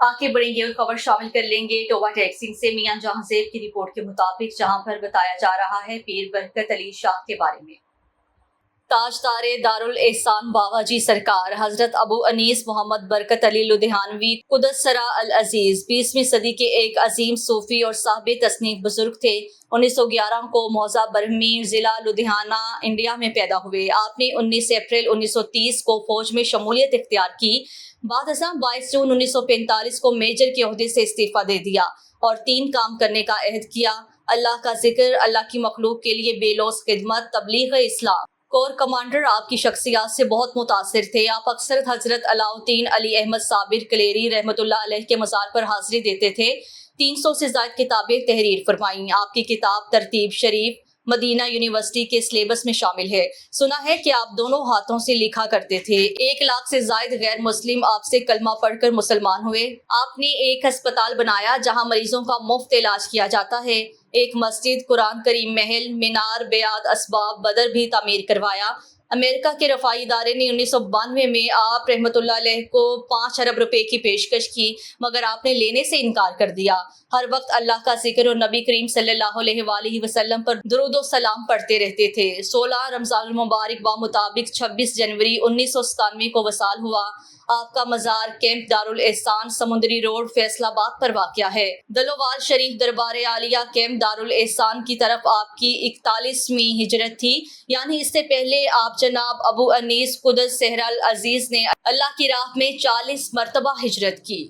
आगे बढ़ेंगे और खबर शामिल कर लेंगे टोबा टैक्सिंग से मियां जहांजेब की रिपोर्ट के मुताबिक, जहां पर बताया जा रहा है पीर बरकत अली शाह के बारे में। ताजदारे दारुल एहसान बाबा जी सरकार हजरत अबू अनीस मोहम्मद बरकत अली लुधियानवी कुदस सरा अल अजीज 20वीं सदी के एक अजीम सूफी और साहिब तसनीफ बुजुर्ग थे। 1911 को मौजा बरहमी जिला लुधियाना इंडिया में पैदा हुए। आपने 19 अप्रैल 1930 को फौज में शमूलियत इख्तियार की। बाद 22 जून 1945 को मेजर के ओहदे से इस्तीफा दे दिया और 3 काम करने का अहद किया: अल्लाह का जिक्र, अल्लाह की मखलूक के लिए बेलौस खिदमत, तबलीग इस्लाम। कोर कमांडर आपकी शख्सियत से बहुत मुतासिर थे। आप अक्सर हजरत अलाउद्दीन अली अहमद साबिर कलेरी रहमतुल्लाह अलैह के मज़ार पर हाजिरी देते थे। 300 से ज़ायद किताबें तहरीर फरमाई। आपकी किताब तरतीब शरीफ मदीना यूनिवर्सिटी के सिलेबस में शामिल है। सुना है कि आप दोनों हाथों से लिखा करते थे। 1 लाख से ज़ायद गैर मुस्लिम आपसे कलमा पढ़कर मुसलमान हुए। आपने एक अस्पताल बनाया जहां मरीजों का मुफ्त इलाज किया जाता है। एक मस्जिद, कुरान करीम महल, मीनार, बेयाद असबाब बदर भी तामीर करवाया। अमेरिका के रफ़ाई इदारे ने 1992 में आप रहमतुल्लाह अलैह को 5 अरब रुपए की पेशकश की, मगर आपने लेने से इनकार कर दिया। हर वक्त अल्लाह का जिक्र और नबी करीम सल्लल्लाहु अलैहि वसल्लम पर दुरूद व सलाम पढ़ते रहते थे। 16 रमज़ान मुबारक बा मुताबिक 26 जनवरी 1997 को वसाल हुआ। आपका मज़ार कैंप दारुल एहसान समुंदरी रोड फैसलाबाद पर वाक़या है। दलोवाल शरीफ दरबार आलिया कैंप दारुल एहसान की तरफ आपकी 41वीं हिजरत थी, यानी इससे पहले आप जनाब अबू अनीस कुदस सहरा अल अजीज ने अल्लाह की राह में 40 मरतबा हिजरत की।